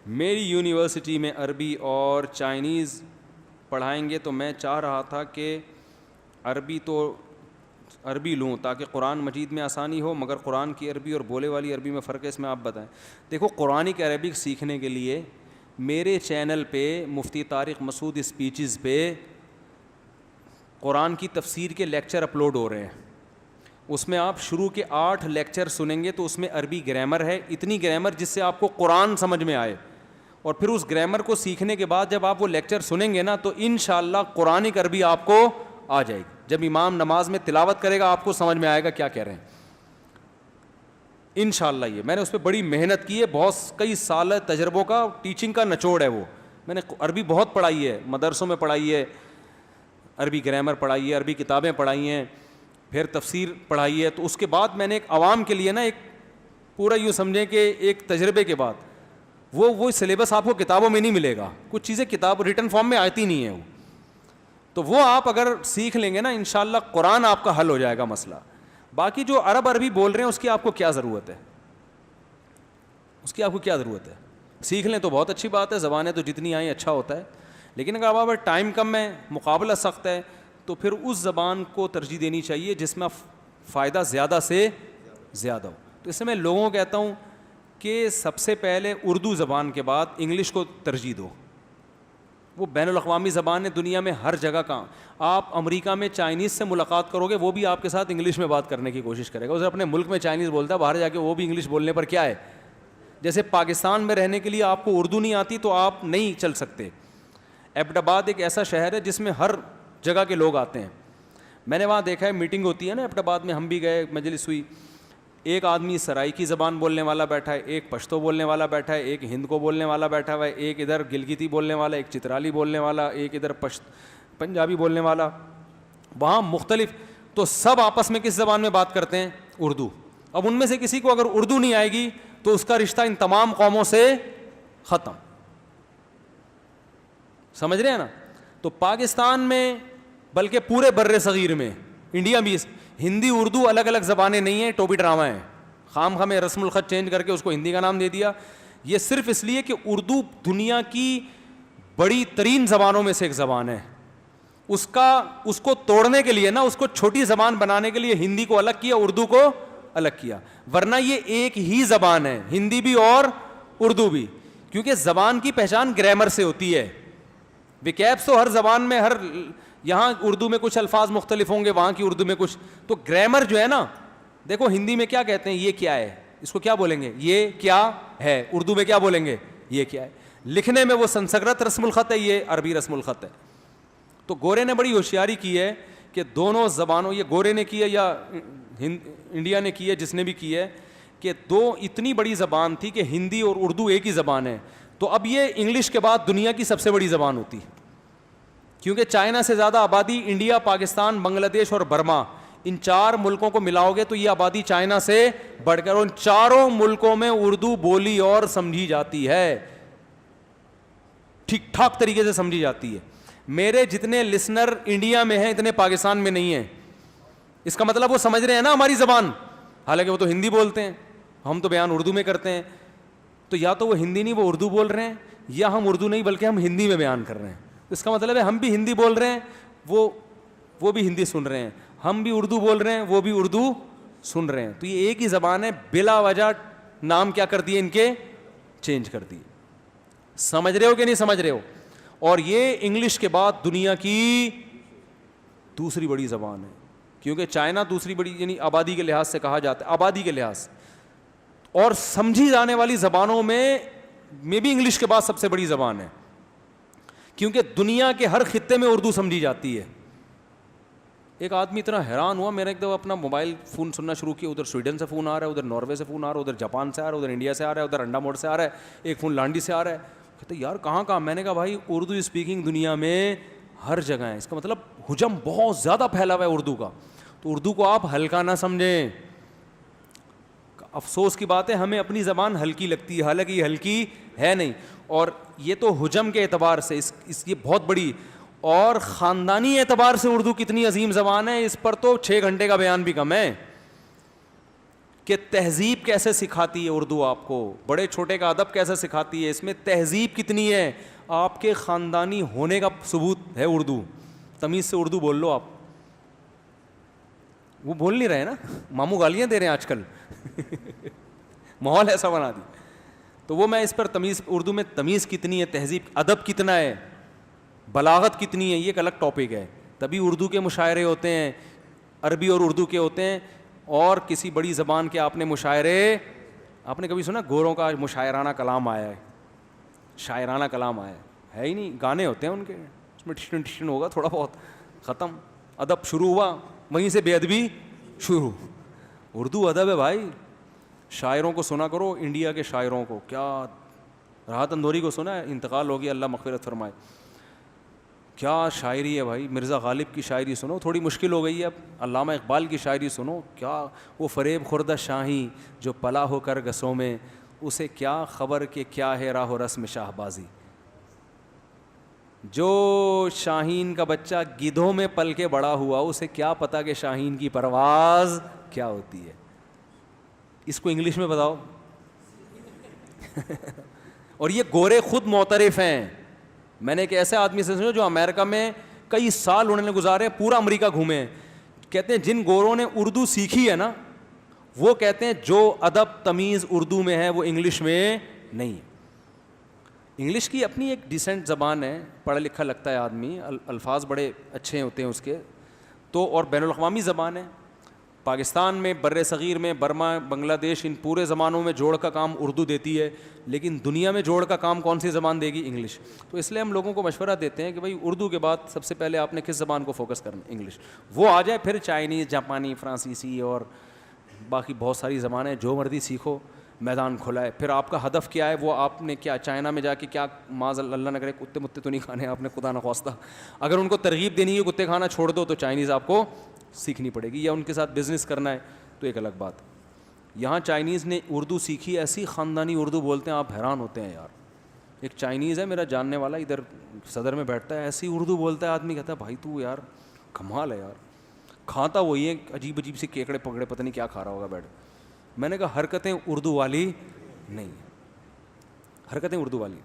میری یونیورسٹی میں عربی اور چائنیز پڑھائیں گے تو میں چاہ رہا تھا کہ عربی لوں تاکہ قرآن مجید میں آسانی ہو، مگر قرآن کی عربی اور بولے والی عربی میں فرق ہے، اس میں آپ بتائیں۔ دیکھو، قرآنک عربک سیکھنے کے لیے میرے چینل پہ مفتی طارق مسعود اسپیچز پہ قرآن کی تفسیر کے لیکچر اپلوڈ ہو رہے ہیں۔ اس میں آپ شروع کے 8 لیکچر سنیں گے تو اس میں عربی گرامر ہے، اتنی گرامر جس سے آپ کو قرآن سمجھ میں آئے، اور پھر اس گرامر کو سیکھنے کے بعد جب آپ وہ لیکچر سنیں گے نا تو انشاءاللہ قرآنک عربی آپ کو آ جائے گی۔ جب امام نماز میں تلاوت کرے گا آپ کو سمجھ میں آئے گا کیا کہہ رہے ہیں انشاءاللہ۔ یہ میں نے اس پہ بڑی محنت کی ہے، بہت کئی سال تجربوں کا، ٹیچنگ کا نچوڑ ہے وہ۔ میں نے عربی بہت پڑھائی ہے، مدرسوں میں پڑھائی ہے، عربی گرامر پڑھائی ہے، عربی کتابیں پڑھائی ہیں، پھر تفسیر پڑھائی ہے۔ تو اس کے بعد میں نے ایک عوام کے لیے نا ایک پورا یوں سمجھیں کہ ایک تجربے کے بعد وہ سلیبس آپ کو کتابوں میں نہیں ملے گا، کچھ چیزیں کتاب ریٹن فارم میں آتی نہیں ہیں وہ، تو وہ آپ اگر سیکھ لیں گے نا انشاءاللہ قرآن آپ کا حل ہو جائے گا مسئلہ۔ باقی جو عربی بول رہے ہیں اس کی آپ کو کیا ضرورت ہے، اس کی آپ کو کیا ضرورت ہے؟ سیکھ لیں تو بہت اچھی بات ہے، زبانیں تو جتنی آئیں اچھا ہوتا ہے، لیکن اگر آپ ٹائم کم ہے، مقابلہ سخت ہے، تو پھر اس زبان کو ترجیح دینی چاہیے جس میں فائدہ زیادہ سے زیادہ ہو۔ تو اس سے میں لوگوں کو کہتا ہوں کہ سب سے پہلے اردو زبان کے بعد انگلش کو ترجیح دو، وہ بین الاقوامی زبان ہے، دنیا میں ہر جگہ کا۔ آپ امریکہ میں چائنیز سے ملاقات کرو گے وہ بھی آپ کے ساتھ انگلش میں بات کرنے کی کوشش کرے گا، اسے اپنے ملک میں چائنیز بولتا ہے، باہر جا کے وہ بھی انگلش بولنے پر کیا ہے۔ جیسے پاکستان میں رہنے کے لیے آپ کو اردو نہیں آتی تو آپ نہیں چل سکتے۔ ایبٹ آباد ایک ایسا شہر ہے جس میں ہر جگہ کے لوگ آتے ہیں، میں نے وہاں دیکھا ہے، میٹنگ ہوتی ہے نا ایبٹ آباد میں، ہم بھی گئے، مجلس ہوئی، ایک آدمی سرائیکی زبان بولنے والا بیٹھا ہے، ایک پشتو بولنے والا بیٹھا ہے، ایک ہند کو بولنے والا بیٹھا ہوا ہے، ایک ادھر گلگتی بولنے والا، ایک چترالی بولنے والا، ایک ادھر پنجابی بولنے والا، وہاں مختلف، تو سب آپس میں کس زبان میں بات کرتے ہیں؟ اردو۔ اب ان میں سے کسی کو اگر اردو نہیں آئے گی تو اس کا رشتہ ان تمام قوموں سے ختم، سمجھ رہے ہیں نا؟ تو پاکستان میں بلکہ پورے بر صغیر میں، انڈیا بھی، ہندی اردو الگ الگ زبانیں نہیں ہیں، ٹوپی ڈرامہ ہے، خام خواہ میں رسم الخط چینج کر کے اس کو ہندی کا نام دے دیا۔ یہ صرف اس لیے کہ اردو دنیا کی بڑی ترین زبانوں میں سے ایک زبان ہے، اس کو توڑنے کے لیے نا، اس کو چھوٹی زبان بنانے کے لیے ہندی کو الگ کیا، اردو کو الگ کیا، ورنہ یہ ایک ہی زبان ہے، ہندی بھی اور اردو بھی، کیونکہ زبان کی پہچان گرامر سے ہوتی ہے۔ وکیبس تو ہر زبان میں، ہر یہاں اردو میں کچھ الفاظ مختلف ہوں گے، وہاں کی اردو میں کچھ، تو گرامر جو ہے نا، دیکھو ہندی میں کیا کہتے ہیں، یہ کیا ہے، اس کو کیا بولیں گے، یہ کیا ہے، اردو میں کیا بولیں گے، یہ کیا ہے۔ لکھنے میں وہ سنسکرت رسم الخط ہے، یہ عربی رسم الخط ہے۔ تو گورے نے بڑی ہوشیاری کی ہے کہ دونوں زبانوں، یہ گورے نے کی ہے یا انڈیا نے کی ہے، جس نے بھی کی ہے، کہ دو اتنی بڑی زبان تھی کہ ہندی اور اردو ایک ہی زبان ہے، تو اب یہ انگلش کے بعد دنیا کی سب سے بڑی زبان ہوتی، کیونکہ چائنا سے زیادہ آبادی انڈیا، پاکستان، بنگلہ دیش اور برما، ان 4 ملکوں کو ملاؤ گے تو یہ آبادی چائنا سے بڑھ کر، ان چاروں ملکوں میں اردو بولی اور سمجھی جاتی ہے، ٹھیک ٹھاک طریقے سے سمجھی جاتی ہے۔ میرے جتنے لسنر انڈیا میں ہیں اتنے پاکستان میں نہیں ہیں، اس کا مطلب وہ سمجھ رہے ہیں نا ہماری زبان، حالانکہ وہ تو ہندی بولتے ہیں، ہم تو بیان اردو میں کرتے ہیں، تو یا تو وہ ہندی نہیں وہ اردو بول رہے ہیں، یا ہم اردو نہیں بلکہ ہم ہندی میں بیان کر رہے ہیں۔ اس کا مطلب ہے ہم بھی ہندی بول رہے ہیں، وہ بھی ہندی سن رہے ہیں، ہم بھی اردو بول رہے ہیں، وہ بھی اردو سن رہے ہیں، تو یہ ایک ہی زبان ہے، بلا وجہ نام کیا کر دیے ان کے، چینج کر دیے۔ سمجھ رہے ہو کہ نہیں سمجھ رہے ہو؟ اور یہ انگلش کے بعد دنیا کی دوسری بڑی زبان ہے، کیونکہ چائنا دوسری بڑی، یعنی آبادی کے لحاظ سے کہا جاتا ہے، آبادی کے لحاظ، اور سمجھی جانے والی زبانوں میں بھی انگلش کے بعد سب سے بڑی زبان ہے، کیونکہ دنیا کے ہر خطے میں اردو سمجھی جاتی ہے۔ ایک آدمی اتنا حیران ہوا، میں نے ایک دفعہ اپنا موبائل فون سننا شروع کیا، ادھر سویڈن سے فون آ رہا ہے، ادھر ناروے سے فون آ رہا ہے، ادھر جاپان سے آ رہا ہے، ادھر انڈیا سے آ رہا ہے، ادھر انڈا موڑ سے آ رہا ہے، ایک فون لانڈی سے آ رہا ہے، کہتے یار کہاں، میں نے کہا بھائی اردو اسپیکنگ دنیا میں ہر جگہ ہے، اس کا مطلب حجم بہت زیادہ پھیلا ہوا ہے اردو کا، تو اردو کو آپ ہلکا نہ سمجھیں۔ افسوس کی بات ہے ہمیں اپنی زبان ہلکی لگتی ہے، حالانکہ یہ ہلکی ہے نہیں، اور یہ تو حجم کے اعتبار سے یہ بہت بڑی، اور خاندانی اعتبار سے اردو کتنی عظیم زبان ہے، اس پر تو 6 گھنٹے کا بیان بھی کم ہے۔ کہ تہذیب کیسے سکھاتی ہے اردو آپ کو, بڑے چھوٹے کا ادب کیسے سکھاتی ہے, اس میں تہذیب کتنی ہے, آپ کے خاندانی ہونے کا ثبوت ہے اردو. تمیز سے اردو بول لو آپ. وہ بول نہیں رہے نا, ماموں گالیاں دے رہے ہیں آج کل ماحول ایسا بنا دی. تو وہ میں اس پر تمیز, اردو میں تمیز کتنی ہے, تہذیب, ادب کتنا ہے, بلاغت کتنی ہے, یہ ایک الگ ٹاپک ہے. تبھی اردو کے مشاعرے ہوتے ہیں, عربی اور اردو کے ہوتے ہیں, اور کسی بڑی زبان کے آپ نے مشاعرے, آپ نے کبھی سنا گوروں کا مشاعرانہ کلام آیا ہے, شاعرانہ کلام آیا ہے ہی نہیں. گانے ہوتے ہیں ان کے, اس میں ٹھشن ٹھشن ہوگا تھوڑا بہت, ختم. ادب شروع ہوا, وہیں سے بے ادبی شروع. اردو ادب ہے بھائی. شاعروں کو سنا کرو, انڈیا کے شاعروں کو. کیا راحت اندوری کو سنا ہے, انتقال ہو گیا, اللہ مغفرت فرمائے. کیا شاعری ہے بھائی. مرزا غالب کی شاعری سنو, تھوڑی مشکل ہو گئی ہے اب. علامہ اقبال کی شاعری سنو, کیا وہ فریب خوردہ شاہی جو پلا ہو کر گسوں میں, اسے کیا خبر کہ کیا ہے راہ و رسم شاہ بازی. جو شاہین کا بچہ گدھوں میں پل کے بڑا ہوا, اسے کیا پتا کہ شاہین کی پرواز کیا ہوتی ہے. اس کو انگلش میں بتاؤ اور یہ گورے خود معترف ہیں. میں نے ایک ایسے آدمی سے سنا جو امریکہ میں کئی سال انہوں نے گزارے, پورا امریکہ گھومے. کہتے ہیں جن گوروں نے اردو سیکھی ہے نا, وہ کہتے ہیں جو ادب تمیز اردو میں ہے وہ انگلش میں نہیں ہے. انگلش کی اپنی ایک ڈیسنٹ زبان ہے, پڑھا لکھا لگتا ہے آدمی, الفاظ بڑے اچھے ہوتے ہیں اس کے تو, اور بین الاقوامی زبان ہے. پاکستان میں, بر صغیر میں, برما, بنگلہ دیش, ان پورے زبانوں میں جوڑ کا کام اردو دیتی ہے, لیکن دنیا میں جوڑ کا کام کون سی زبان دے گی؟ انگلش. تو اس لیے ہم لوگوں کو مشورہ دیتے ہیں کہ بھائی اردو کے بعد سب سے پہلے آپ نے کس زبان کو فوکس کرنا؟ انگلش. وہ آ جائے پھر چائنیز, جاپانی, فرانسیسی اور باقی بہت ساری زبانیں, جو مرضی سیکھو, میدان کھلا ہے. پھر آپ کا ہدف کیا ہے, وہ آپ نے کیا چائنا میں جا کے کیا, معاذ اللہ نہ کرے کتے متے تو نہیں کھانے آپ نے, خدا نخواستہ. اگر ان کو ترغیب دینی ہے کتے کھانا چھوڑ دو, تو چائنیز آپ کو سیکھنی پڑے گی, یا ان کے ساتھ بزنس کرنا ہے تو ایک الگ بات. یہاں چائنیز نے اردو سیکھی, ایسی خاندانی اردو بولتے ہیں آپ حیران ہوتے ہیں یار. ایک چائنیز ہے میرا جاننے والا, ادھر صدر میں بیٹھتا ہے, ایسی اردو بولتا ہے, آدمی کہتا ہے بھائی تو یار کمال ہے یار. کھاتا وہی ہے, عجیب عجیب سی کیکڑے پکڑے, پتہ نہیں کیا کھا رہا ہوگا بیٹھ. میں نے کہا حرکتیں اردو والی نہیں, حرکتیں اردو والی.